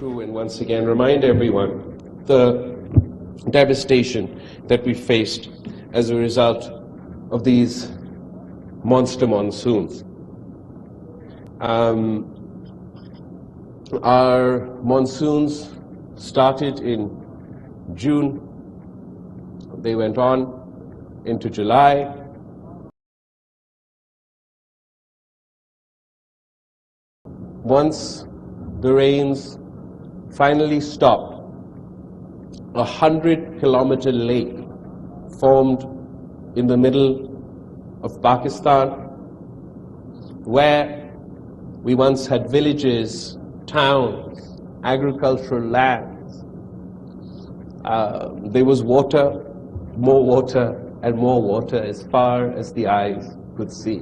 through and once again remind everyone the devastation that we faced as a result of these monster monsoons. Our monsoons started in June, they went on into July. Once the rains finally stopped, 100-kilometer lake formed in the middle of Pakistan, where we once had villages, towns, agricultural lands. There was water, and more water as far as the eyes could see.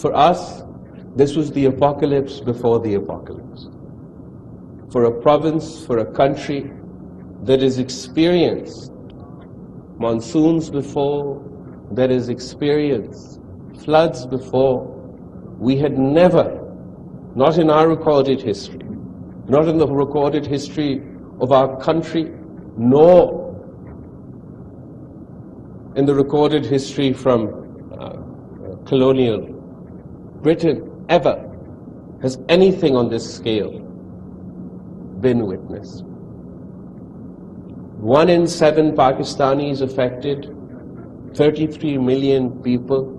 For us, this was the apocalypse before the apocalypse. For a province, for a country that has experienced monsoons before, that has experienced floods before, we had never, not in our recorded history, not in the recorded history of our country, nor in the recorded history from colonial Britain, ever has anything on this scale been witnessed. 1 in 7 Pakistanis affected, 33 million people.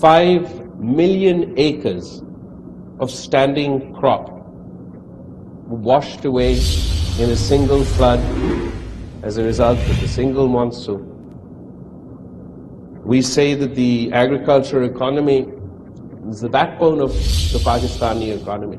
5 million acres of standing crop washed away in a single flood as a result of a single monsoon. We say that the agricultural economy is the backbone of the Pakistani economy.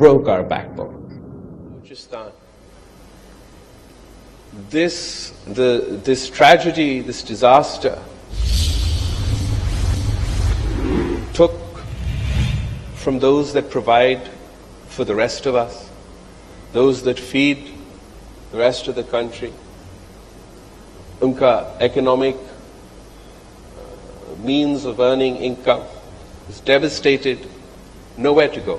broke our backbone. This tragedy, this disaster took from those that provide for the rest of us, those that feed the rest of the country. Unka economic means of earning income is devastated, nowhere to go.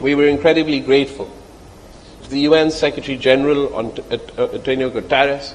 we were incredibly grateful to the UN Secretary General Antonio Guterres,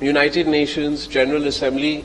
United Nations General Assembly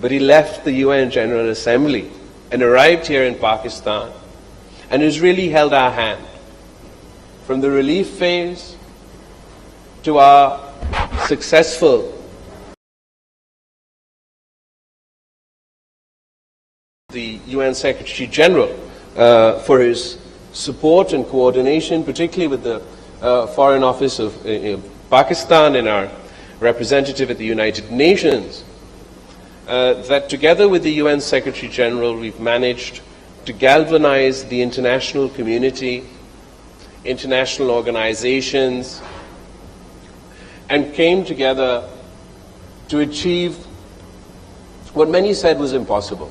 But he left the UN General Assembly and arrived here in Pakistan and has really held our hand from the relief phase to our successful the UN Secretary General for his support and coordination, particularly with the Foreign Office of Pakistan and our representative at the United Nations, that together with the UN Secretary General we've managed to galvanize the international community, international organizations, and came together to achieve what many said was impossible.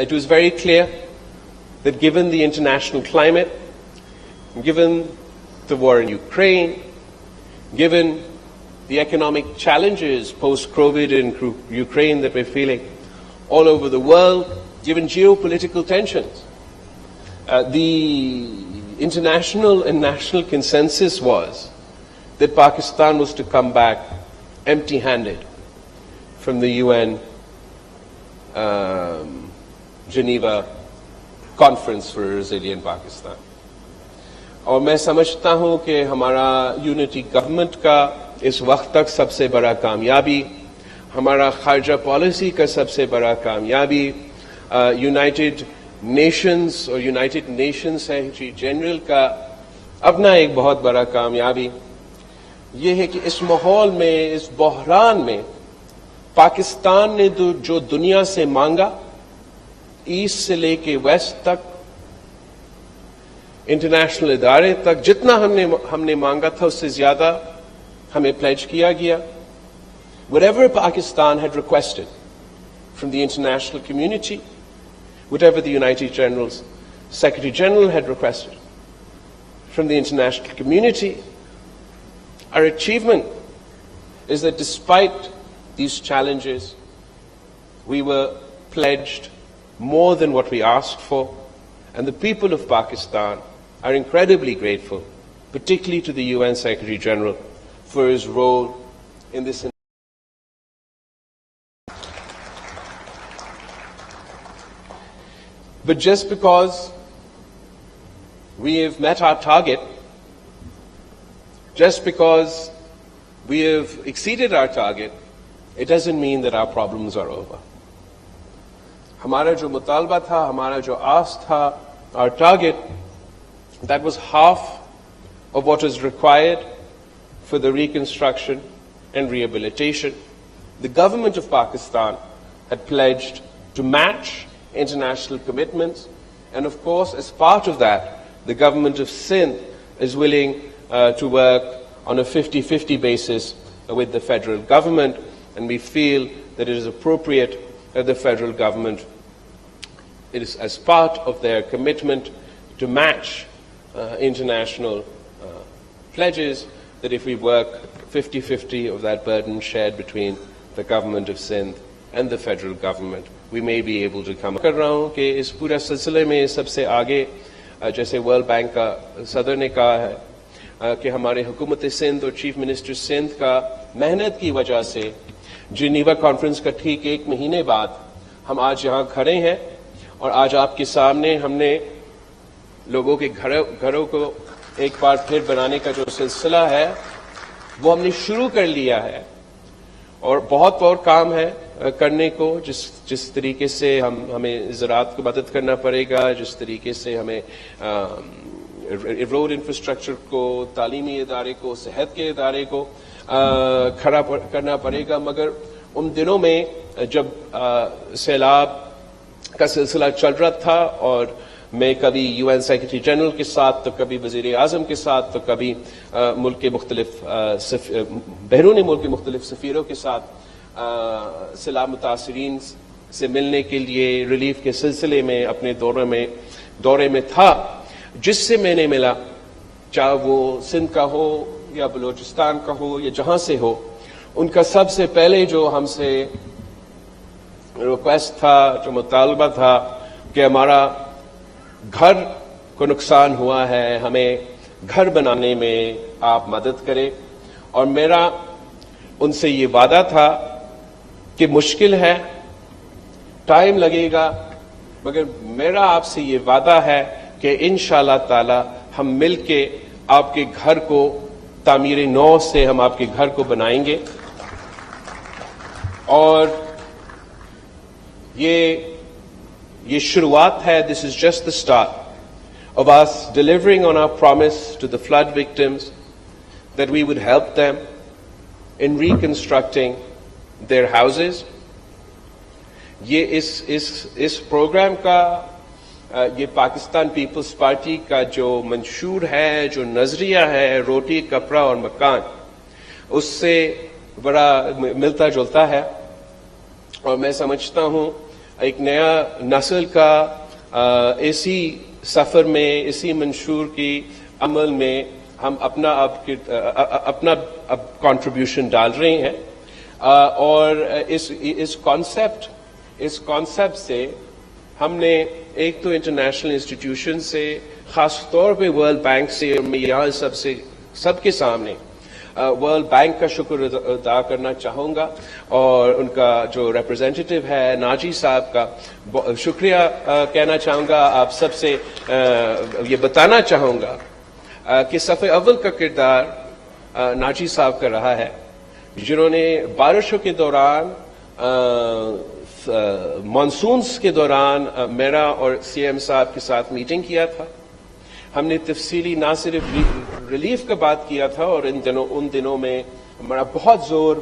It was very clear that given the international climate, given the war in Ukraine, given the economic challenges post-COVID in Ukraine that we're feeling all over the world, given geopolitical tensions. The international and national consensus was that Pakistan was to come back empty-handed from the UN Geneva Conference for a Resilient Pakistan. اور میں سمجھتا ہوں کہ ہمارا unity government کا اس وقت تک سب سے بڑا کامیابی، ہمارا خارجہ پالیسی کا سب سے بڑا کامیابی، یونائٹڈ نیشنز اور یونائٹڈ نیشنز سیکریٹری جنرل کا اپنا ایک بہت بڑا کامیابی یہ ہے کہ اس ماحول میں، اس بحران میں پاکستان نے جو دنیا سے مانگا، ایسٹ سے لے کے ویسٹ تک، انٹرنیشنل ادارے تک، جتنا ہم نے مانگا تھا اس سے زیادہ ہمیں پلیج کیا گیا. Whatever Pakistan had requested from the international community, whatever the United Generals, Secretary General had requested from the international community, our achievement is that despite these challenges, we were pledged more than what we asked for, and the people of Pakistan are incredibly grateful, particularly to the UN Secretary General, for his role in this. But just because we have met our target, just because we have exceeded our target, it doesn't mean that our problems are over. ہمارا جو مطالبہ تھا، ہمارا جو آس تھا، our target, that was half of what is required for the reconstruction and rehabilitation. The government of Pakistan had pledged to match international commitments, and of course, as part of that, the government of Sindh is willing to work on a 50-50 basis with the federal government, and we feel that it is appropriate that the federal government, it is as part of their commitment to match international pledges, that if we work 50-50 of that burden shared between the government of Sindh and the federal government, we may be able to come. کر رہا ہوں کہ اس پورا سلسلے میں سب سے آگے جیسے ورلڈ بینک کا صدر نے کہا ہے کہ ہمارے حکومت سندھ اور چیف منسٹر سندھ کا محنت کی وجہ سے جنیوا کانفرنس کا ٹھیک ایک مہینے بعد ہم آج یہاں کھڑے ہیں، اور آج آپ کے سامنے ہم نے لوگوں کے گھروں کو ایک بار پھر بنانے کا جو سلسلہ ہے وہ ہم نے شروع کر لیا ہے، اور بہت اور کام ہے کرنے کو. جس طریقے سے ہمیں زراعت کو مدد کرنا پڑے گا، جس طریقے سے ہمیں روڈ انفراسٹرکچر کو، تعلیمی ادارے کو، صحت کے ادارے کو کھڑا کرنا پڑے گا. مگر ان دنوں میں جب سیلاب کا سلسلہ چل رہا تھا اور میں کبھی یو این سیکریٹری جنرل کے ساتھ، تو کبھی وزیر اعظم کے ساتھ، تو کبھی ملک کے مختلف بیرون ملک کے مختلف سفیروں کے ساتھ سیلاب متاثرین سے ملنے کے لیے ریلیف کے سلسلے میں اپنے دورے میں تھا، جس سے میں نے ملا، چاہے وہ سندھ کا ہو یا بلوچستان کا ہو یا جہاں سے ہو، ان کا سب سے پہلے جو ہم سے ریکویسٹ تھا، جو مطالبہ تھا کہ ہمارا گھر کو نقصان ہوا ہے، ہمیں گھر بنانے میں آپ مدد کریں. اور میرا ان سے یہ وعدہ تھا کہ مشکل ہے، ٹائم لگے گا، مگر میرا آپ سے یہ وعدہ ہے کہ انشاءاللہ تعالی ہم مل کے آپ کے گھر کو تعمیر نو سے ہم آپ کے گھر کو بنائیں گے. اور یہ شروعات ہے. This is just the start of us delivering on our promise to the flood victims that we would help them in reconstructing their houses. یہ اس پروگرام کا یہ پاکستان پیپلز پارٹی کا جو منشور ہے، جو نظریہ ہے، روٹی، کپڑا اور مکان، اس سے بڑا ملتا جلتا ہے. اور میں سمجھتا ہوں ایک نیا نسل کا اسی سفر میں، اسی منشور کی عمل میں ہم اپنا اب کنٹریبیوشن ڈال رہے ہیں اور اس کانسیپٹ سے ہم نے ایک تو انٹرنیشنل انسٹیٹیوشن سے خاص طور پہ ورلڈ بینک سے میں یہاں سب کے سامنے ورلڈ بینک کا شکر ادا کرنا چاہوں گا اور ان کا جو ریپرزینٹیٹو ہے ناجی صاحب کا شکریہ کہنا چاہوں گا. آپ سب سے یہ بتانا چاہوں گا کہ صف اول کا کردار ناجی صاحب کا رہا ہے, جنہوں نے بارشوں کے دوران مانسونز کے دوران میرا اور سی ایم صاحب کے ساتھ میٹنگ کیا تھا. ہم نے تفصیلی نہ صرف ریلیف کا بات کیا تھا اور ان دنوں میں ہمارا بہت زور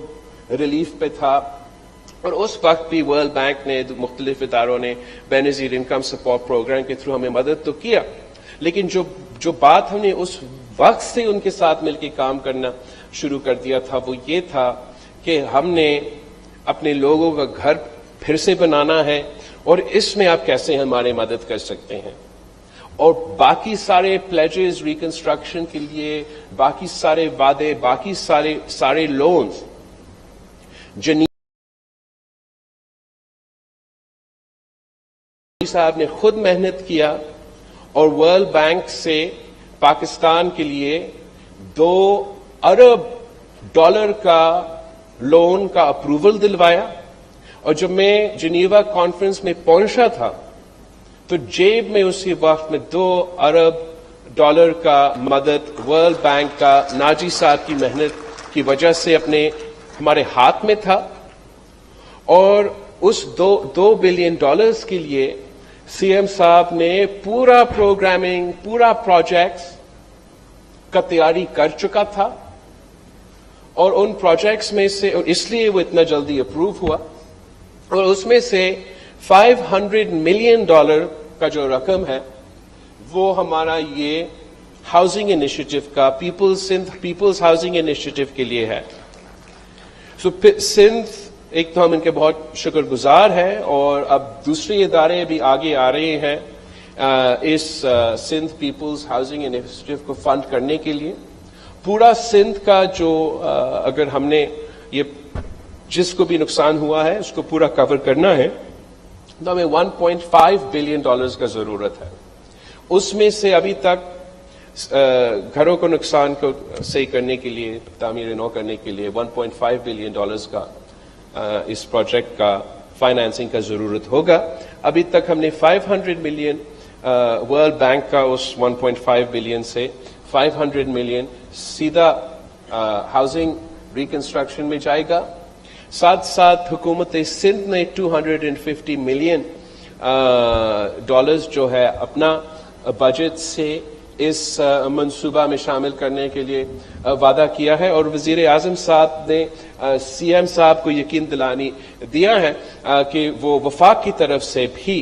ریلیف پہ تھا اور اس وقت بھی ورلڈ بینک نے مختلف اداروں نے بے نظیر انکم سپورٹ پروگرام کے تھرو ہمیں مدد تو کیا, لیکن جو بات ہم نے اس وقت سے ان کے ساتھ مل کے کام کرنا شروع کر دیا تھا وہ یہ تھا کہ ہم نے اپنے لوگوں کا گھر پھر سے بنانا ہے اور اس میں آپ کیسے ہماری مدد کر سکتے ہیں. اور باقی سارے پلیجز ریکنسٹرکشن کے لیے, باقی سارے وعدے, باقی سارے لونز جنیوا صاحب نے خود محنت کیا اور ورلڈ بینک سے پاکستان کے لیے $2 ارب کا لون کا اپروول دلوایا. اور جب میں جنیوا کانفرنس میں پہنچا تھا تو جیب میں اسی وقت میں $2 ارب کا مدد ورلڈ بینک کا ناجی صاحب کی محنت کی وجہ سے ہمارے ہاتھ میں تھا. اور اس $2 بلین کے لیے سی ایم صاحب نے پورا پروگرامنگ, پورا پروجیکٹس کا تیاری کر چکا تھا اور ان پروجیکٹس میں سے اس لیے وہ اتنا جلدی اپروو ہوا اور اس میں سے $500 ملین کا جو رقم ہے وہ ہمارا یہ ہاؤسنگ انیشیٹو کا پیپلز ہاؤسنگ انیشیٹو کے لیے ہے. سندھ ایک تو ہم ان کے بہت شکر گزار ہیں اور اب دوسرے ادارے بھی آگے آ رہے ہیں اس سندھ پیپلز ہاؤسنگ انیشیٹو کو فنڈ کرنے کے لیے. پورا سندھ کا جو اگر ہم نے یہ جس کو بھی نقصان ہوا ہے اس کو پورا کور کرنا ہے تو ہمیں $1.5 بلین کا ضرورت ہے. اس میں سے ابھی تک گھروں کو نقصان کو صحیح کرنے کے لیے, تعمیر نو کرنے کے لیے $1.5 بلین کا اس پروجیکٹ کا فائنانسنگ کا ضرورت ہوگا. ابھی تک ہم نے $500 ملین ورلڈ بینک کا اس 1.5 بلین سے 500 ملین سیدھا ہاؤسنگ ریکنسٹرکشن میں جائے گا. ساتھ ساتھ حکومت سندھ نے $250 ملین جو ہے اپنا بجٹ سے اس منصوبہ میں شامل کرنے کے لیے وعدہ کیا ہے اور وزیر اعظم صاحب نے سی ایم صاحب کو یقین دلانی دیا ہے کہ وہ وفاق کی طرف سے بھی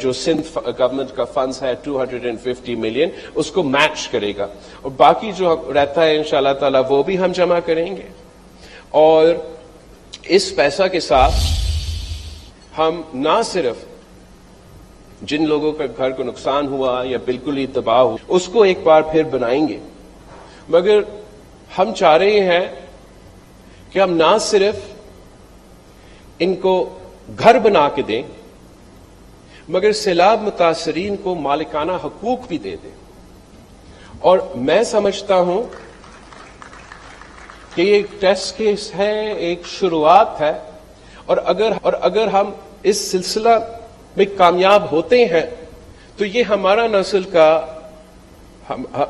جو سندھ گورنمنٹ کا فنڈز ہے $250 ملین اس کو میچ کرے گا اور باقی جو رہتا ہے انشاءاللہ تعالی وہ بھی ہم جمع کریں گے. اور اس پیسہ کے ساتھ ہم نہ صرف جن لوگوں کا گھر کو نقصان ہوا یا بالکل ہی تباہ ہوا اس کو ایک بار پھر بنائیں گے, مگر ہم چاہ رہے ہیں کہ ہم نہ صرف ان کو گھر بنا کے دیں مگر سیلاب متاثرین کو مالکانہ حقوق بھی دے دیں. اور میں سمجھتا ہوں کہ یہ ایک ٹیسٹ کیس ہے, ایک شروعات ہے اور اگر ہم اس سلسلہ میں کامیاب ہوتے ہیں تو یہ ہمارا نسل کا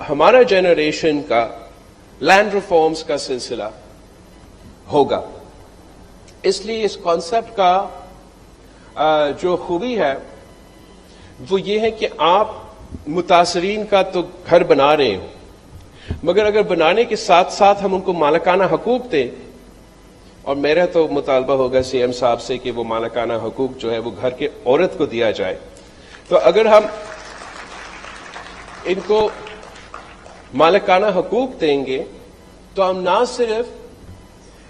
ہمارا جنریشن کا لینڈ ریفارمز کا سلسلہ ہوگا. اس لیے اس کانسیپٹ کا جو خوبی ہے وہ یہ ہے کہ آپ متاثرین کا تو گھر بنا رہے ہو مگر اگر بنانے کے ساتھ ساتھ ہم ان کو مالکانہ حقوق دیں, اور میرا تو مطالبہ ہوگا سی ایم صاحب سے کہ وہ مالکانہ حقوق جو ہے وہ گھر کے عورت کو دیا جائے, تو اگر ہم ان کو مالکانہ حقوق دیں گے تو ہم نہ صرف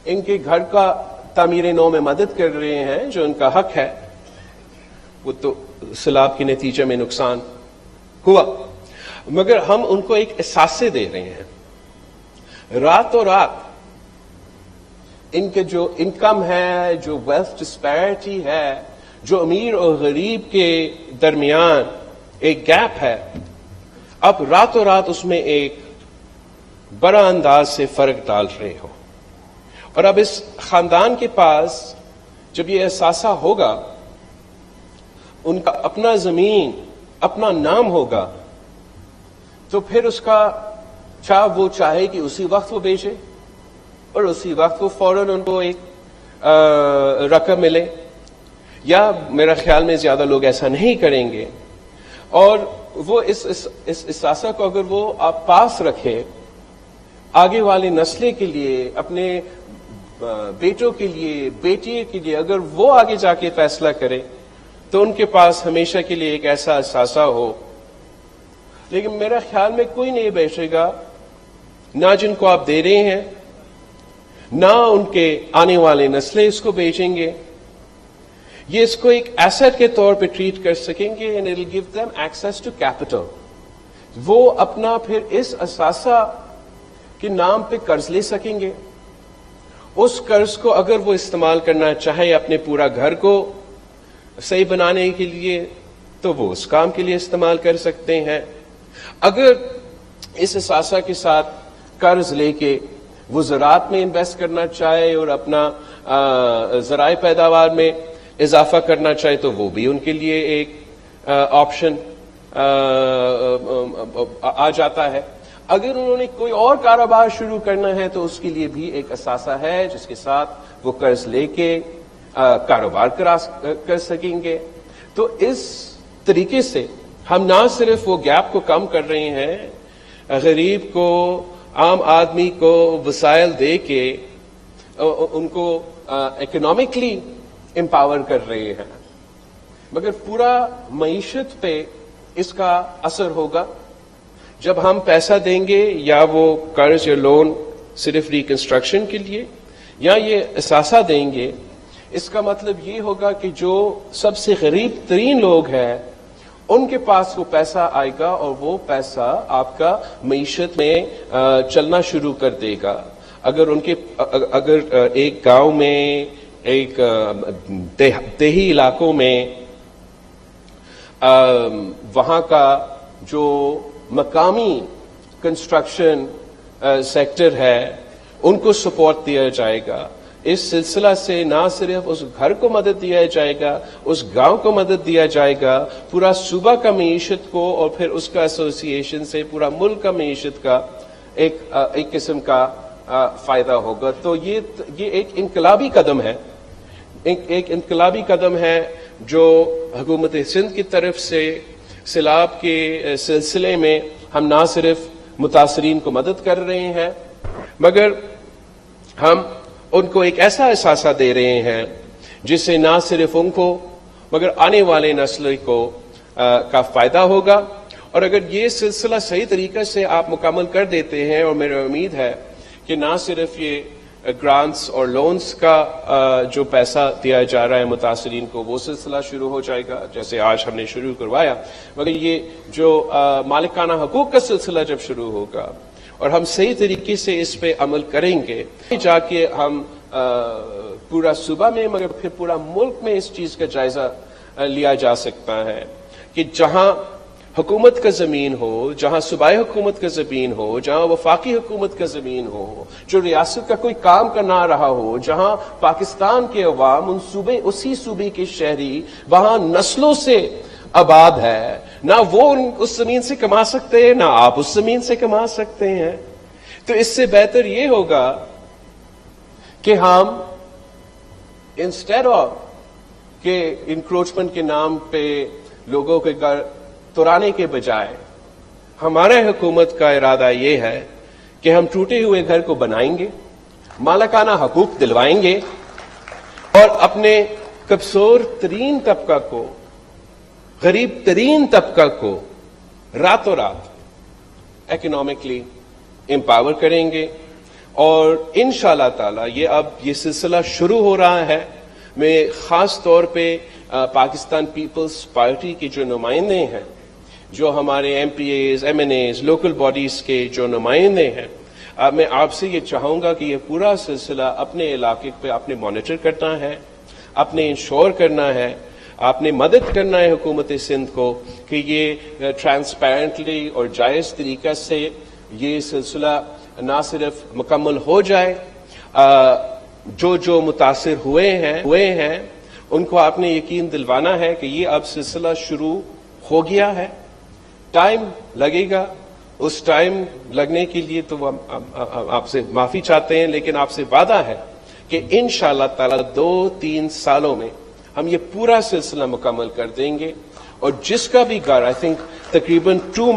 ان کے گھر کا تعمیر نو میں مدد کر رہے ہیں جو ان کا حق ہے, وہ تو سیلاب کے نتیجے میں نقصان ہوا, مگر ہم ان کو ایک احساسے دے رہے ہیں. راتوں رات ان کے جو انکم ہے، جو ویلتھ ڈسپیرٹی ہے، جو امیر اور غریب کے درمیان ایک گیپ ہے، اب راتوں رات اس میں ایک بڑا انداز سے فرق ڈال رہے ہو. اور اب اس خاندان کے پاس جب یہ احساسہ ہوگا، ان کا اپنا زمین، اپنا نام ہوگا، تو پھر اس کا وہ چاہے کہ اسی وقت وہ بیچے اور اسی وقت وہ فوراً ان کو ایک رقم ملے، یا میرا خیال میں زیادہ لوگ ایسا نہیں کریں گے. اور وہ اس احساسہ کو اگر وہ آپ پاس رکھے آگے والی نسلیں کے لیے، اپنے بیٹوں کے لیے، بیٹی کے لیے، اگر وہ آگے جا کے فیصلہ کرے تو ان کے پاس ہمیشہ کے لیے ایک ایسا احساسہ ہو. لیکن میرا خیال میں کوئی نہیں بیچے گا، نہ جن کو آپ دے رہے ہیں، نہ ان کے آنے والے نسلیں اس کو بیچیں گے. یہ اس کو ایک ایسٹ کے طور پہ ٹریٹ کر سکیں گے، and it will give them access to capital. وہ اپنا پھر اس اثاثہ کے نام پہ قرض لے سکیں گے. اس قرض کو اگر وہ استعمال کرنا چاہے اپنے پورا گھر کو صحیح بنانے کے لیے تو وہ اس کام کے لیے استعمال کر سکتے ہیں. اگر اس اثاثہ کے ساتھ قرض لے کے وہ زراعت میں انویسٹ کرنا چاہے اور اپنا ذرائع پیداوار میں اضافہ کرنا چاہے تو وہ بھی ان کے لیے ایک آپشن آ جاتا ہے. اگر انہوں نے کوئی اور کاروبار شروع کرنا ہے تو اس کے لیے بھی ایک اثاثہ ہے جس کے ساتھ وہ قرض لے کے کاروبار کر سکیں گے. تو اس طریقے سے ہم نہ صرف وہ گیپ کو کم کر رہے ہیں، غریب کو، عام آدمی کو وسائل دے کے ان کو اکنامکلی امپاور کر رہے ہیں، مگر پورا معیشت پہ اس کا اثر ہوگا. جب ہم پیسہ دیں گے یا وہ قرض یا لون صرف ریکنسٹرکشن کے لیے، یا یہ اثاثہ دیں گے، اس کا مطلب یہ ہوگا کہ جو سب سے غریب ترین لوگ ہیں ان کے پاس وہ پیسہ آئے گا اور وہ پیسہ آپ کا معیشت میں چلنا شروع کر دے گا. اگر ایک گاؤں میں، ایک دیہی علاقوں میں وہاں کا جو مقامی کنسٹرکشن سیکٹر ہے ان کو سپورٹ دیا جائے گا، اس سلسلہ سے نہ صرف اس گھر کو مدد دیا جائے گا، اس گاؤں کو مدد دیا جائے گا، پورا صوبہ کا معیشت کو، اور پھر اس کا ایسوسی ایشن سے پورا ملک کا معیشت کا ایک قسم کا فائدہ ہوگا. تو یہ ایک انقلابی قدم ہے، ایک انقلابی قدم ہے جو حکومت سندھ کی طرف سے سیلاب کے سلسلے میں ہم نہ صرف متاثرین کو مدد کر رہے ہیں مگر ہم ان کو ایک ایسا احساسہ دے رہے ہیں جس سے نہ صرف ان کو مگر آنے والے نسل کو کا فائدہ ہوگا. اور اگر یہ سلسلہ صحیح طریقے سے آپ مکمل کر دیتے ہیں، اور میری امید ہے کہ نہ صرف یہ گرانٹس اور لونز کا جو پیسہ دیا جا رہا ہے متاثرین کو وہ سلسلہ شروع ہو جائے گا جیسے آج ہم نے شروع کروایا، مگر یہ جو مالکانہ حقوق کا سلسلہ جب شروع ہوگا اور ہم صحیح طریقے سے اس پہ عمل کریں گے، جا کے ہم پورا صوبہ میں مگر پھر پورا ملک میں اس چیز کا جائزہ لیا جا سکتا ہے کہ جہاں حکومت کا زمین ہو، جہاں صوبائی حکومت کا زمین ہو، جہاں وفاقی حکومت کا زمین ہو، جو ریاست کا کوئی کام کرنا رہا ہو، جہاں پاکستان کے عوام اسی صوبے کے شہری وہاں نسلوں سے آباد ہے، نہ وہ اس زمین سے کما سکتے ہیں نہ آپ اس زمین سے کما سکتے ہیں. تو اس سے بہتر یہ ہوگا کہ ہم انسٹیڈ آف کہ انکروچمنٹ کے نام پہ لوگوں کے گھر توڑانے کے بجائے ہمارے حکومت کا ارادہ یہ ہے کہ ہم ٹوٹے ہوئے گھر کو بنائیں گے، مالکانہ حقوق دلوائیں گے اور اپنے کمزور ترین طبقہ کو، غریب ترین طبقہ کو راتوں رات اکنامکلی امپاور کریں گے. اور انشاءاللہ تعالی یہ سلسلہ شروع ہو رہا ہے. میں خاص طور پہ پاکستان پیپلز پارٹی کے جو نمائندے ہیں جو ہمارے M P As, M N As, local bodies کے جو نمائندے ہیں، میں آپ سے یہ چاہوں گا کہ یہ پورا سلسلہ اپنے علاقے پہ آپ نے مانیٹر کرنا ہے، آپ نے انشور کرنا ہے، آپ نے مدد کرنا ہے حکومت سندھ کو کہ یہ ٹرانسپیرنٹلی اور جائز طریقہ سے یہ سلسلہ نہ صرف مکمل ہو جائے، جو متاثر ہوئے ہیں ان کو آپ نے یقین دلوانا ہے کہ یہ اب سلسلہ شروع ہو گیا ہے. ٹائم لگے گا، اس ٹائم لگنے کے لیے تو آپ سے معافی چاہتے ہیں، لیکن آپ سے وعدہ ہے کہ انشاءاللہ تعالی 2-3 سالوں میں ہم یہ پورا سلسلہ مکمل کر دیں گے. اور جس کا بھی گھر، آئی تھنک تقریباً 2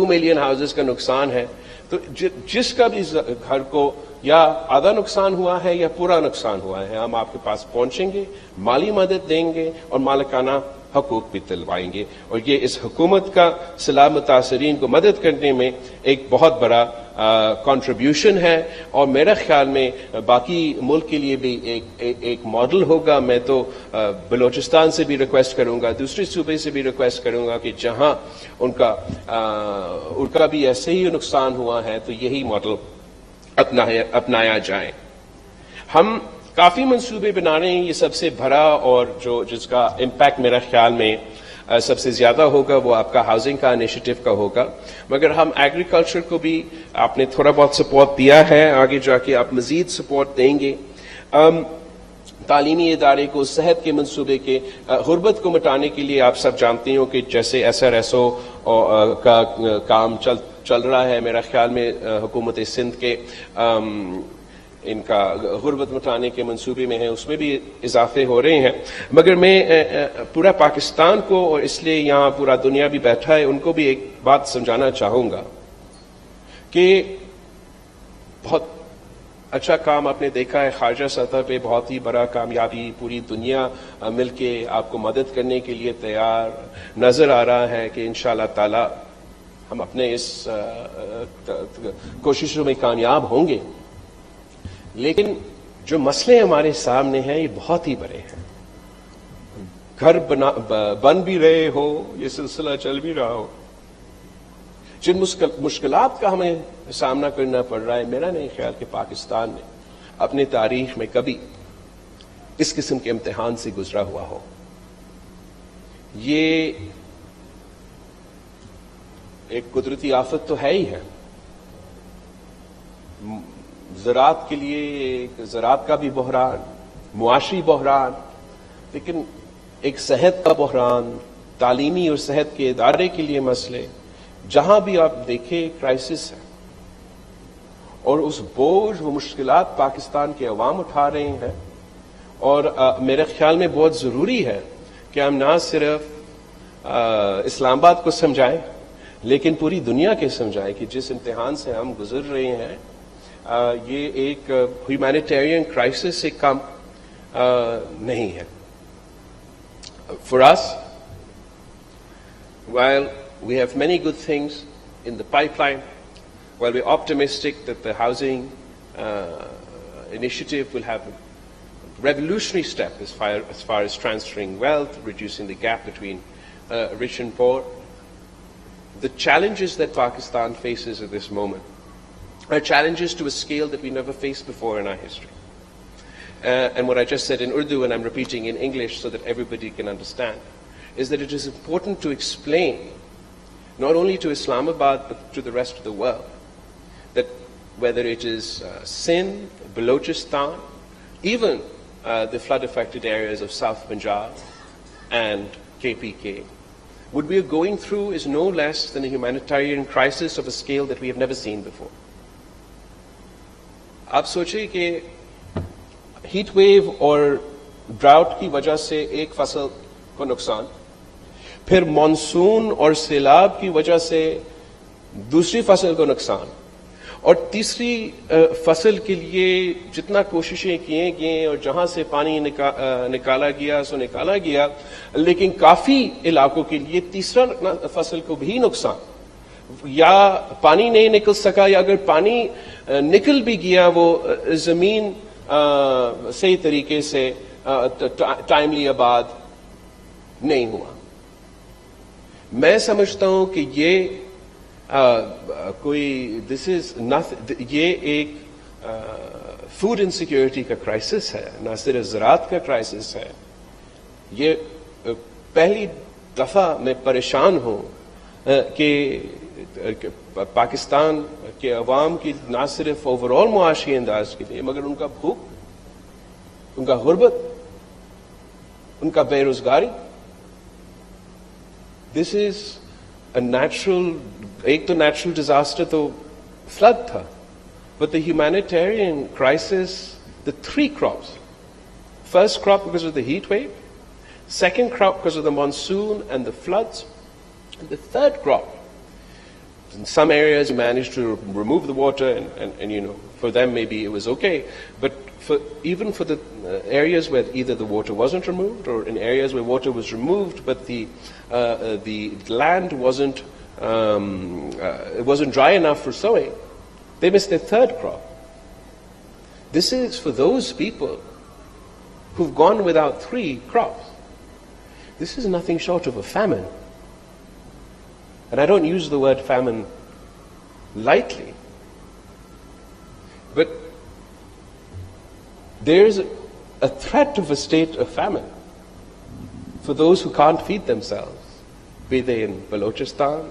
ملین ہاؤسز کا نقصان ہے، تو جس کا بھی گھر کو یا آدھا نقصان ہوا ہے یا پورا نقصان ہوا ہے، ہم آپ کے پاس پہنچیں گے، مالی مدد دیں گے اور مالکانہ حقوق بھی دلوائیں گے. اور یہ اس حکومت کا سیلاب متاثرین کو مدد کرنے میں ایک بہت بڑا کنٹریبیوشن ہے، اور میرا خیال میں باقی ملک کے لیے بھی ایک ماڈل ہوگا. میں تو بلوچستان سے بھی ریکویسٹ کروں گا، دوسرے صوبے سے بھی ریکویسٹ کروں گا کہ جہاں ان کا بھی ایسے ہی نقصان ہوا ہے تو یہی ماڈل اپنایا جائے. ہم کافی منصوبے بنا رہے ہیں. یہ سب سے بڑا اور جس کا امپیکٹ میرا خیال میں سب سے زیادہ ہوگا وہ آپ کا ہاؤسنگ کا انیشیٹو کا ہوگا. مگر ہم ایگریکلچر کو بھی آپ نے تھوڑا بہت سپورٹ دیا ہے، آگے جا کے آپ مزید سپورٹ دیں گے. تعلیمی ادارے کو، صحت کے منصوبے کے، غربت کو مٹانے کے لیے آپ سب جانتے ہو کہ جیسے SRSO کا کام چل رہا ہے. میرا خیال میں حکومت سندھ کے ان کا غربت مٹانے کے منصوبے میں ہے، اس میں بھی اضافے ہو رہے ہیں. مگر میں پورا پاکستان کو، اور اس لیے یہاں پورا دنیا بھی بیٹھا ہے، ان کو بھی ایک بات سمجھانا چاہوں گا کہ بہت اچھا کام آپ نے دیکھا ہے خارجہ سطح پہ، بہت ہی بڑا کامیابی، پوری دنیا مل کے آپ کو مدد کرنے کے لیے تیار نظر آ رہا ہے کہ انشاءاللہ تعالی ہم اپنے اس کوششوں میں کامیاب ہوں گے. لیکن جو مسئلے ہمارے سامنے ہیں یہ بہت ہی بڑے ہیں. گھر بن بھی رہے ہو، یہ سلسلہ چل بھی رہا ہو، جن مشکلات کا ہمیں سامنا کرنا پڑ رہا ہے، میرا نہیں خیال کہ پاکستان نے اپنی تاریخ میں کبھی اس قسم کے امتحان سے گزرا ہوا ہو. یہ ایک قدرتی آفت تو ہے ہی ہے. زراعت کے لیے زراعت کا بھی بحران، معاشی بحران، لیکن ایک صحت کا بحران، تعلیمی اور صحت کے ادارے کے لیے مسئلے، جہاں بھی آپ دیکھیں کرائسس ہے. اور اس بوجھ و مشکلات پاکستان کے عوام اٹھا رہے ہیں. اور میرے خیال میں بہت ضروری ہے کہ ہم نہ صرف اسلام آباد کو سمجھائیں لیکن پوری دنیا کے سمجھائیں کہ جس امتحان سے ہم گزر رہے ہیں یہ ایک ہیومینیٹیرین کرائسس سے کم نہیں ہے. For us, while we have many good things in the pipeline, while we're optimistic that the housing initiative will have a revolutionary step as far as transferring wealth, reducing the gap between rich and poor, the challenges that Pakistan faces at this moment are challenges to a scale that we never faced before in our history. And what I just said in Urdu, and I'm repeating in English so that everybody can understand, is that it is important to explain, not only to Islamabad, but to the rest of the world, that whether it is Sindh, Balochistan, even the flood-affected areas of South Punjab and KPK, what we are going through is no less than a humanitarian crisis of a scale that we have never seen before. آپ سوچیں کہ heat wave اور drought کی وجہ سے ایک فصل کو نقصان، پھر مانسون اور سیلاب کی وجہ سے دوسری فصل کو نقصان، اور تیسری فصل کے لیے جتنا کوششیں کیے گئے اور جہاں سے پانی نکالا گیا سو نکالا گیا، لیکن کافی علاقوں کے لیے تیسرا فصل کو بھی نقصان، یا پانی نہیں نکل سکا، یا اگر پانی نکل بھی گیا وہ زمین صحیح طریقے سے ٹائملی آباد نہیں ہوا. میں سمجھتا ہوں کہ یہ کوئی دس از یہ ایک فوڈ انسیکیورٹی کا کرائسس ہے، نہ صرف زراعت کا کرائسس ہے. یہ پہلی دفعہ میں پریشان ہوں کہ پاکستان کے عوام کی نہ صرف اوور آل معاشی انداز کے لیے مگر ان کا بھوک، ان کا غربت، ان کا بے روزگاری، دس از اے نیچرل، ایک تو نیچرل ڈیزاسٹر تو فلڈ تھا، but the humanitarian crisis, the three crops. First crop because of the heat wave, second crop because of the monsoon and the floods, and the third crop, in some areas you managed to remove the water and you know, for them maybe it was okay, but even for the areas where either the water wasn't removed or in areas where water was removed but the land wasn't it wasn't dry enough for sowing, they missed their third crop. This is for those people who've gone without three crops. This is nothing short of a famine. And I don't use the word famine lightly. But there is a threat of a state of famine for those who can't feed themselves, be they in Balochistan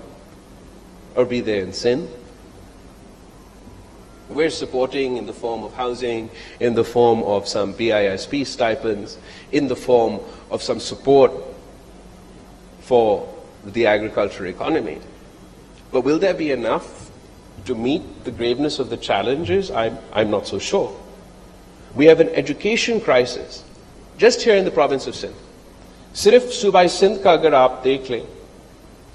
or be they in Sindh. We're supporting in the form of housing, in the form of some BISP stipends, in the form of some support for the agricultural economy. But will there be enough to meet the graveness of the challenges? I'm not so sure. We have an education crisis just here in the province of Sindh. صرف صوبہ سندھ کا اگر آپ دیکھ لیں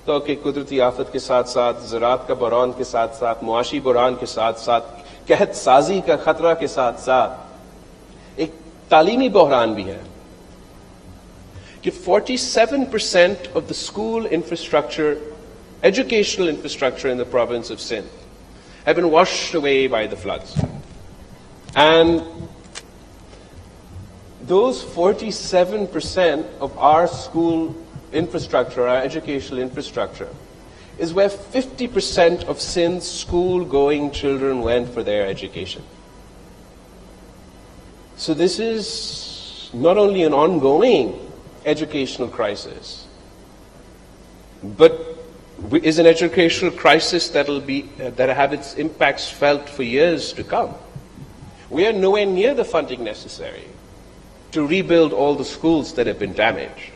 تو کہ قدرتی آفت کے ساتھ ساتھ زراعت کا بحران کے ساتھ ساتھ معاشی بحران کے ساتھ ساتھ قحط سازی کا خطرہ کے ساتھ ساتھ ایک تعلیمی بحران بھی ہے کہ 47% of the school infrastructure, educational infrastructure in the province of Sindh have been washed away by the floods. And those 47% of our school infrastructure, our educational infrastructure, is where 50% of Sindh's school-going children went for their education. So this is not only an ongoing educational crisis, but is an educational crisis that have its impacts felt for years to come. We are nowhere near the funding necessary to rebuild all the schools that have been damaged.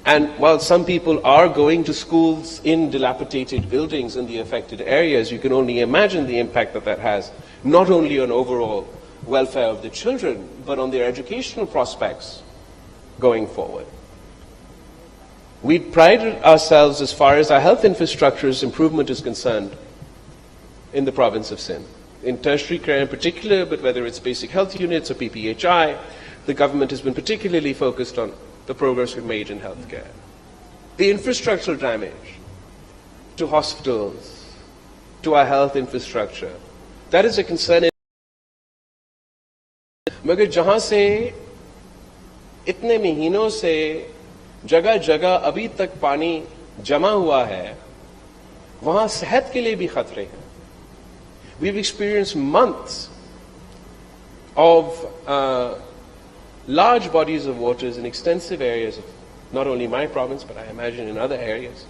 And while some people are going to schools in dilapidated buildings in the affected areas, you can only imagine the impact that has, not only on overall welfare of the children, but on their educational prospects going forward. We prided ourselves as far as our health infrastructure's improvement is concerned in the province of Sindh. In tertiary care in particular, but whether it's basic health units or PPHI, the government has been particularly focused on the progress we've made in healthcare. The infrastructural damage to hospitals, to our health infrastructure, that is a concern. مگر جہاں سے اتنے مہینوں سے جگہ جگہ ابھی تک پانی جمع ہوا ہے وہاں صحت کے لیے بھی خطرے ہیں. We've experienced months of large bodies of waters in extensive areas of not only my province, but I imagine in other areas.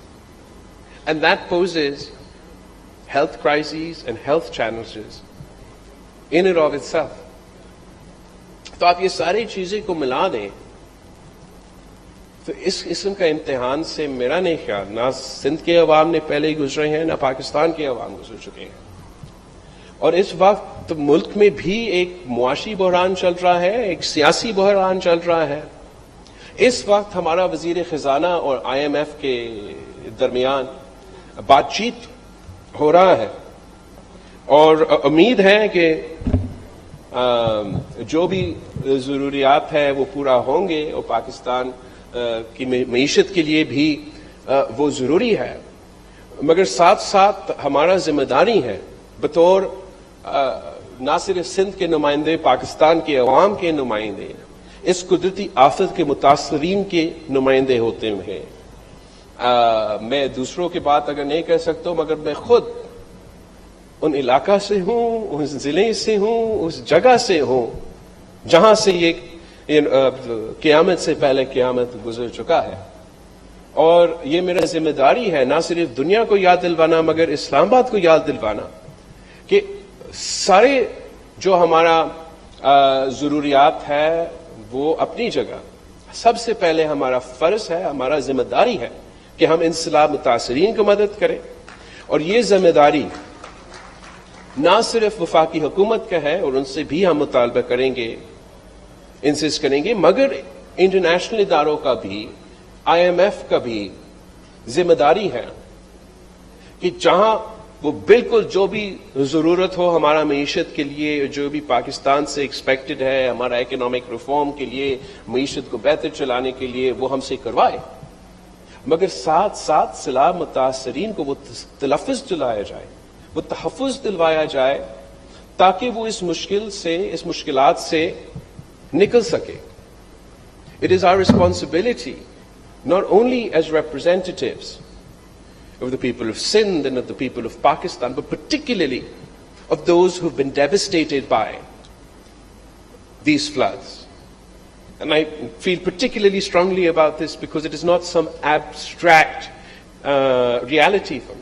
And that poses health crises and health challenges in and of itself. تو آپ یہ ساری چیزیں کو ملا دیں تو اس قسم کا امتحان سے میرا نہیں خیال نہ سندھ کے عوام نے پہلے ہی گزرے ہیں نہ پاکستان کے عوام گزر چکے ہیں. اور اس وقت ملک میں بھی ایک معاشی بحران چل رہا ہے, ایک سیاسی بحران چل رہا ہے. اس وقت ہمارا وزیر خزانہ اور IMF کے درمیان بات چیت ہو رہا ہے اور امید ہے کہ جو بھی ضروریات ہیں وہ پورا ہوں گے اور پاکستان کی معیشت کے لیے بھی وہ ضروری ہے. مگر ساتھ ساتھ ہمارا ذمہ داری ہے بطور نہ صرف سندھ کے نمائندے, پاکستان کے عوام کے نمائندے, اس قدرتی آفت کے متاثرین کے نمائندے ہوتے ہیں میں دوسروں کی بات اگر نہیں کر سکتا ہوں مگر میں خود ان علاقہ سے ہوں, اس ضلع سے ہوں, اس جگہ سے ہوں جہاں سے یہ قیامت سے پہلے قیامت گزر چکا ہے. اور یہ میرا ذمہ داری ہے نہ صرف دنیا کو یاد دلوانا مگر اسلام آباد کو یاد دلوانا کہ سارے جو ہمارا ضروریات ہے وہ اپنی جگہ, سب سے پہلے ہمارا فرض ہے, ہمارا ذمہ داری ہے کہ ہم ان سیلاب متاثرین کو مدد کریں. اور یہ ذمہ داری نہ صرف وفاقی حکومت کا ہے اور ان سے بھی ہم مطالبہ کریں گے, انسسٹ کریں گے, مگر انٹرنیشنل اداروں کا بھی, IMF کا بھی ذمہ داری ہے کہ جہاں وہ بالکل جو بھی ضرورت ہو ہمارا معیشت کے لیے, جو بھی پاکستان سے ایکسپیکٹڈ ہے ہمارا اکنامک ریفارم کے لیے, معیشت کو بہتر چلانے کے لیے, وہ ہم سے کروائے, مگر ساتھ ساتھ سیلاب متاثرین کو وہ تلفظ دلایا جائے, وہ تحفظ دلوایا جائے تاکہ وہ اس مشکل سے, اس مشکلات سے نکل سکے. It is our responsibility not only as representatives of the people of Sindh and of the people of Pakistan, but particularly of those who've been devastated by these floods. And I feel particularly strongly about this because it is not some abstract reality for me.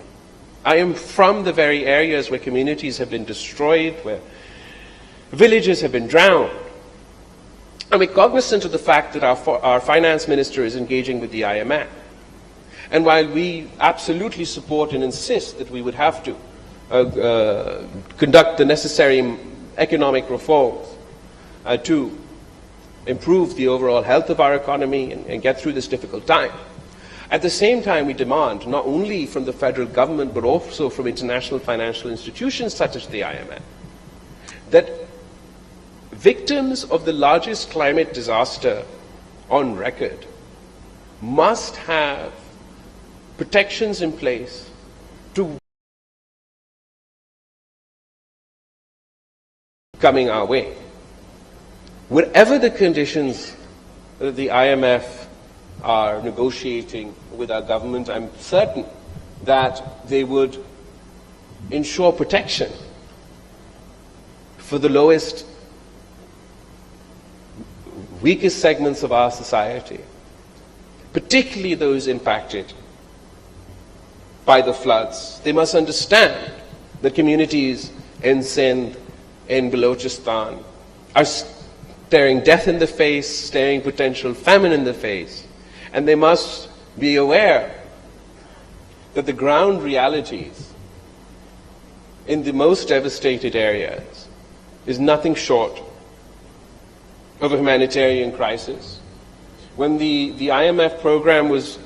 I am from the very areas where communities have been destroyed, where villages have been drowned. I'm cognizant of the fact that our finance minister is engaging with the IMF. And while we absolutely support and insist that we would have to conduct the necessary economic reforms to improve the overall health of our economy and get through this difficult time, at the same time we demand not only from the federal government but also from international financial institutions such as the IMF that victims of the largest climate disaster on record must have protections in place to coming our way. Whatever the conditions that the IMF are negotiating with our government, I'm certain that they would ensure protection for the lowest, weakest segments of our society, particularly those impacted by the floods. They must understand that communities in Sindh, in Balochistan, are staring death in the face, staring potential famine in the face, and they must be aware that the ground realities in the most devastated areas is nothing short of a humanitarian crisis. When the IMF program was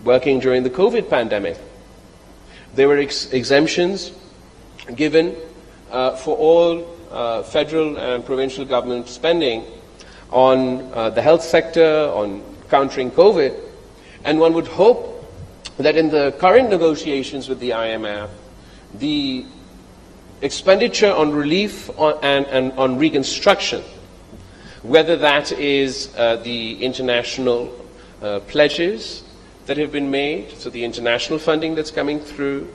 working during the COVID pandemic, there were exemptions given for all federal and provincial government spending on the health sector, on countering COVID, and one would hope that in the current negotiations with the IMF, the expenditure on relief and on reconstruction, whether that is the international pledges that have been made, so the international funding that's coming through,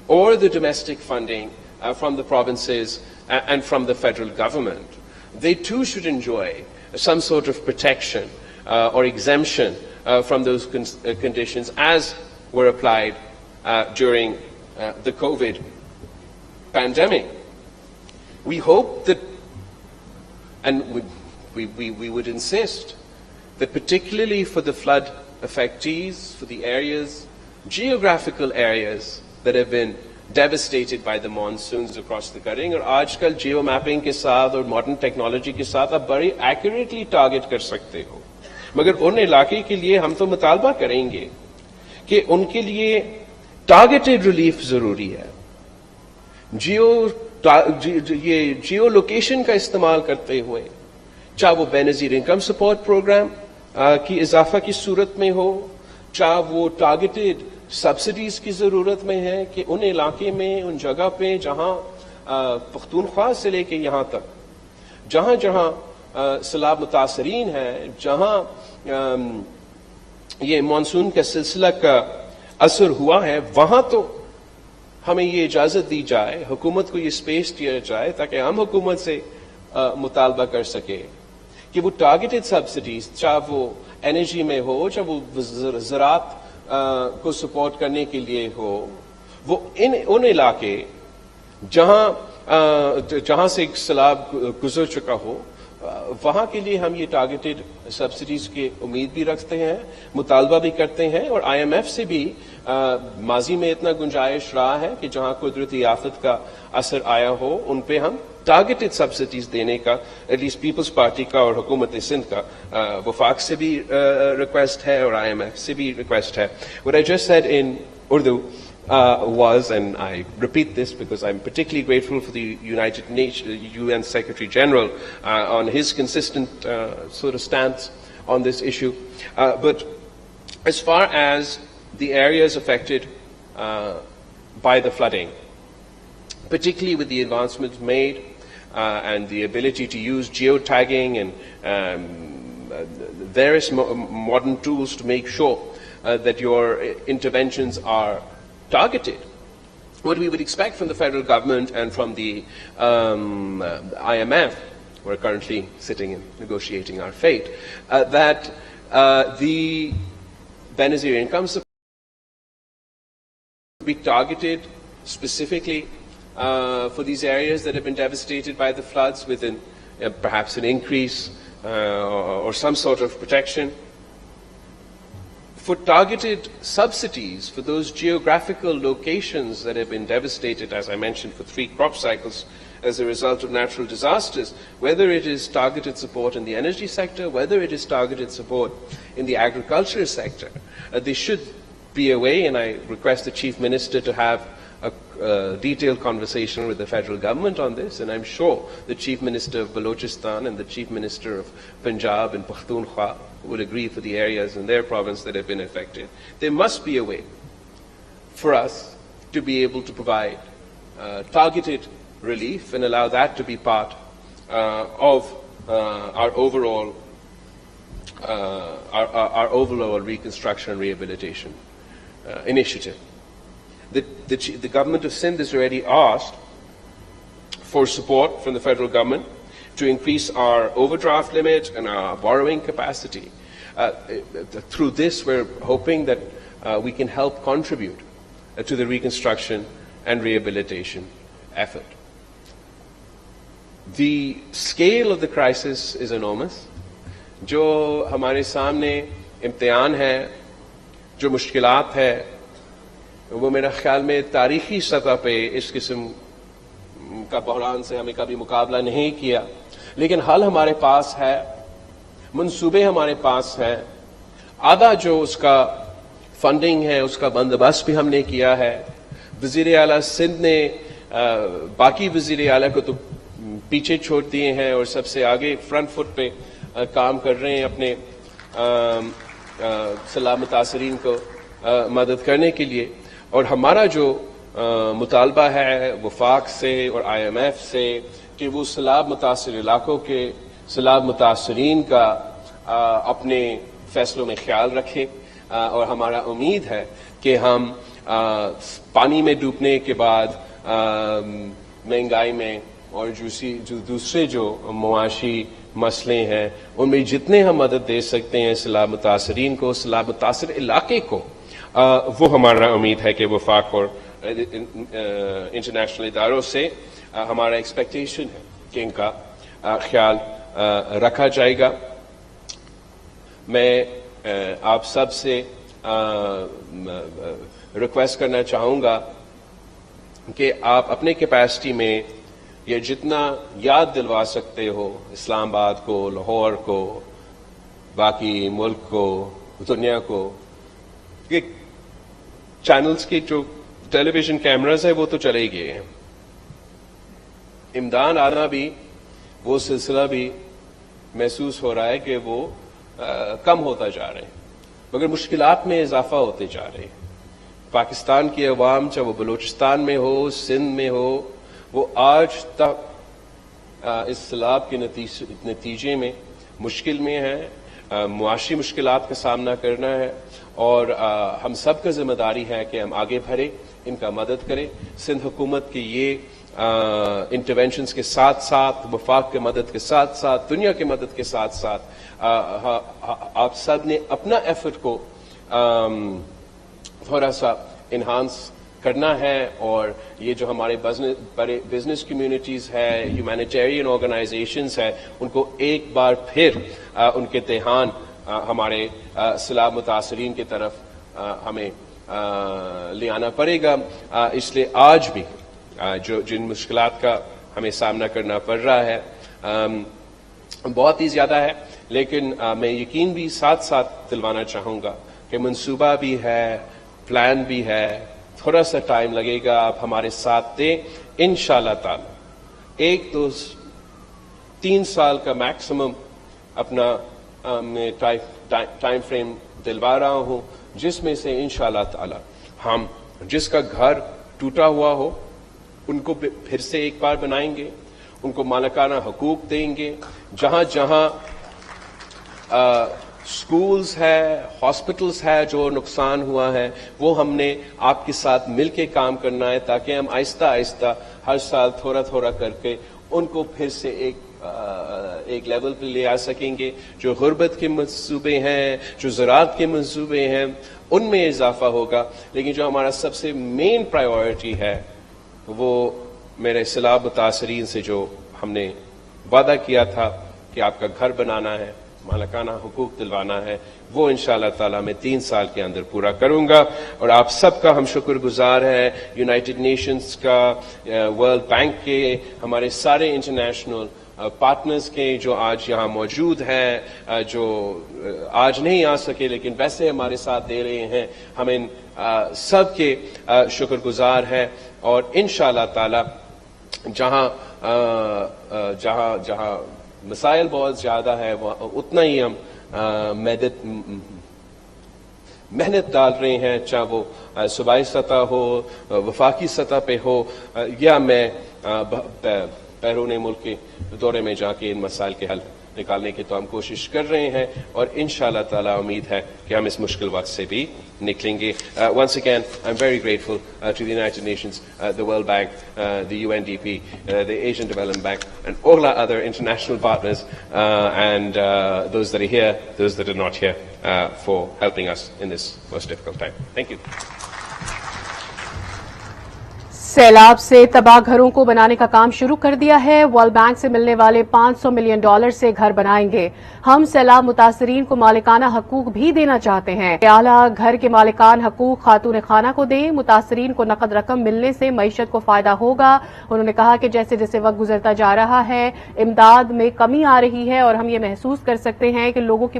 or the domestic funding from the provinces and from the federal government, they too should enjoy some sort of protection or exemption from those conditions as were applied during the COVID pandemic. We hope that, and we would insist that particularly for the flood affectees, for the areas, geographical areas that have been devastated by the monsoons across the country, اور آج کل Jio mapping کے ساتھ اور modern technology کے ساتھ آپ بڑی ایکوریٹلی ٹارگٹ کر سکتے ہو, مگر ان علاقے کے لیے ہم تو مطالبہ کریں گے کہ ان کے لیے ٹارگیٹڈ ریلیف ضروری ہے. یہ جیو لوکیشن کا استعمال کرتے ہوئے, چاہے وہ بے نظیر انکم سپورٹ پروگرام کی اضافہ کی صورت میں ہو, چاہے وہ ٹارگیٹڈ سبسڈیز کی ضرورت میں ہے کہ ان علاقے میں, ان جگہ پہ جہاں پختونخوا سے لے کے یہاں تک جہاں جہاں سیلاب متاثرین ہیں, جہاں یہ مانسون کا سلسلہ کا اثر ہوا ہے وہاں تو ہمیں یہ اجازت دی جائے, حکومت کو یہ اسپیس دیا جائے تاکہ ہم حکومت سے مطالبہ کر سکے کہ وہ ٹارگیٹڈ سبسڈیز, چاہے وہ انرجی میں ہو, چاہے وہ زراعت کو سپورٹ کرنے کے لیے ہو, وہ ان علاقے جہاں سے سیلاب گزر چکا ہو وہاں کے لیے ہم یہ ٹارگیٹڈ سبسڈیز کی امید بھی رکھتے ہیں, مطالبہ بھی کرتے ہیں, اور آئی ایم ایف سے بھی ماضی میں اتنا گنجائش رہا ہے کہ جہاں قدرتی آفت کا اثر آیا ہو ان پہ ہم ٹارگیٹڈ سبسڈیز دینے کا ایٹ لیسٹ پیپلز پارٹی کا اور حکومت سندھ کا وفاق سے بھی ریکویسٹ ہے اور آئی ایم ایف سے بھی ریکویسٹ ہے. What I just said in Urdu was, and I repeat this because I'm particularly grateful for the United Nations UN Secretary General on his consistent sort of stance on this issue. But as far as the areas affected by the flooding, particularly with the advancements made and the ability to use geotagging and various modern tools to make sure that your interventions are targeted, what we would expect from the federal government and from the IMF, who are currently sitting and negotiating our fate, that the Benazir income support be targeted specifically for these areas that have been devastated by the floods with perhaps an increase or some sort of protection. For targeted subsidies for those geographical locations that have been devastated, as I mentioned, for 3 crop cycles as a result of natural disasters, whether it is targeted support in the energy sector, whether it is targeted support in the agriculture sector, there should be a way, and I request the Chief Minister to have a detailed conversation with the federal government on this, and I'm sure the Chief Minister of Balochistan and the Chief Minister of Punjab and Pakhtunkhwa would agree for the areas in their province that have been affected. There must be a way for us to be able to provide targeted relief and allow that to be part of our overall reconstruction and rehabilitation initiative. The government of Sindh has already asked for support from the federal government to increase our overdraft limit and our borrowing capacity. Through this, we're hoping that we can help contribute to the reconstruction and rehabilitation effort. The scale of the crisis is enormous. جو ہمارے سامنے امتحان ہے, جو مشکلات ہے, وہ میرا خیال میں تاریخی سطح پہ اس قسم کا بحران سے ہمیں کبھی مقابلہ نہیں کیا, لیکن حل ہمارے پاس ہے, منصوبے ہمارے پاس ہیں. آدھا جو اس کا فنڈنگ ہے اس کا بندوبست بھی ہم نے کیا ہے. وزیر اعلیٰ سندھ نے باقی وزیر اعلیٰ کو تو پیچھے چھوڑ دیے ہیں اور سب سے آگے فرنٹ فٹ پہ کام کر رہے ہیں اپنے سیلاب متاثرین کو مدد کرنے کے لیے. اور ہمارا جو مطالبہ ہے وفاق سے اور آئی ایم ایف سے کہ وہ سیلاب متاثر علاقوں کے سیلاب متاثرین کا اپنے فیصلوں میں خیال رکھیں, اور ہمارا امید ہے کہ ہم پانی میں ڈوبنے کے بعد مہنگائی میں اور جو دوسرے جو معاشی مسئلے ہیں ان میں جتنے ہم مدد دے سکتے ہیں سیلاب متاثرین کو, سیلاب متاثر علاقے کو, وہ ہمارا امید ہے کہ وفاق اور انٹرنیشنل اداروں سے ہمارا ایکسپیکٹیشن ہے کہ ان کا خیال رکھا جائے گا. میں آپ سب سے ریکویسٹ کرنا چاہوں گا کہ آپ اپنے کیپیسٹی میں یہ جتنا یاد دلوا سکتے ہو اسلام آباد کو, لاہور کو, باقی ملک کو, دنیا کو, کہ چینلز کے جو ٹیلی ویژن کیمراز ہیں وہ تو چلے گئے ہیں, امداد آنا بھی وہ سلسلہ بھی محسوس ہو رہا ہے کہ وہ کم ہوتا جا رہے ہیں, مگر مشکلات میں اضافہ ہوتے جا رہے ہیں. پاکستان کی عوام چاہے وہ بلوچستان میں ہو, سندھ میں ہو, وہ آج تک اس سیلاب کے نتیجے میں مشکل میں ہیں. معاشی مشکلات کا سامنا کرنا ہے اور ہم سب کا ذمہ داری ہے کہ ہم آگے بڑھیں، ان کا مدد کریں. سندھ حکومت کی یہ انٹرونشنز کے ساتھ ساتھ، وفاق کے مدد کے ساتھ ساتھ، دنیا کے مدد کے ساتھ ساتھ آپ سب نے اپنا ایفرٹ کو تھوڑا سا انہانس کرنا ہے، اور یہ جو ہمارے بڑے بزنس کمیونٹیز ہے، ہیومینیٹیرین آرگنائزیشنز ہے، ان کو ایک بار پھر ان کے دھیان ہمارے سیلاب متاثرین کی طرف ہمیں لے آنا پڑے گا. اس لیے آج بھی جن مشکلات کا ہمیں سامنا کرنا پڑ رہا ہے بہت ہی زیادہ ہے، لیکن میں یقین بھی ساتھ ساتھ دلوانا چاہوں گا کہ منصوبہ بھی ہے، پلان بھی ہے. تھوڑا سا ٹائم لگے گا، آپ ہمارے ساتھ دیں. انشاءاللہ تعالی 1-2-3 سال کا میکسیمم اپنا میں ٹائم فریم دلوا رہا ہوں، جس میں سے انشاءاللہ تعالی ہم جس کا گھر ٹوٹا ہوا ہو ان کو پھر سے ایک بار بنائیں گے، ان کو مالکانہ حقوق دیں گے. جہاں جہاں سکولز ہے، ہاسپٹلز ہے جو نقصان ہوا ہے، وہ ہم نے آپ کے ساتھ مل کے کام کرنا ہے، تاکہ ہم آہستہ آہستہ ہر سال تھوڑا تھوڑا کر کے ان کو پھر سے ایک لیول پہ لے آ سکیں گے. جو غربت کے منصوبے ہیں، جو زراعت کے منصوبے ہیں، ان میں اضافہ ہوگا. لیکن جو ہمارا سب سے مین پرائیورٹی ہے وہ میرے سیلاب متاثرین سے جو ہم نے وعدہ کیا تھا کہ آپ کا گھر بنانا ہے، مالکانہ حقوق دلوانا ہے، وہ انشاءاللہ تعالی میں 3 سال کے اندر پورا کروں گا. اور آپ سب کا ہم شکر گزار ہیں، یونائٹڈ نیشنز کا، ورلڈ بینک کے، ہمارے سارے انٹرنیشنل پارٹنرز کے جو آج یہاں موجود ہیں، جو آج نہیں آ سکے لیکن ویسے ہمارے ساتھ دے رہے ہیں. ہم ان سب کے شکر گزار ہیں. اور انشاءاللہ تعالی جہاں مسائل بہت زیادہ ہے اتنا ہی ہم محنت ڈال رہے ہیں، چاہے وہ صوبائی سطح ہو، وفاقی سطح پہ ہو، یا میں بیرون ملک کے دورے میں جا کے ان مسائل کے حل نکالنے کی تو ہم کوشش کر رہے ہیں. اور انشاءاللہ تعالی امید ہے کہ ہم اس مشکل وقت سے بھی نکلیں گے. Once again, I'm very grateful to the United Nations, the World Bank, the UNDP, the Asian Development Bank, and all our other international partners, and those that are here, those that are not here, for helping us in this most difficult time. Thank you. سیلاب سے تباہ گھروں کو بنانے کا کام شروع کر دیا ہے. ورلڈ بینک سے ملنے والے $500 ملین سے گھر بنائیں گے. ہم سیلاب متاثرین کو مالکانہ حقوق بھی دینا چاہتے ہیں. اعلیٰ گھر کے مالکان حقوق خاتون خانہ کو دیں. متاثرین کو نقد رقم ملنے سے معیشت کو فائدہ ہوگا. انہوں نے کہا کہ جیسے جیسے وقت گزرتا جا رہا ہے، امداد میں کمی آ رہی ہے اور ہم یہ محسوس کر سکتے ہیں کہ لوگوں کی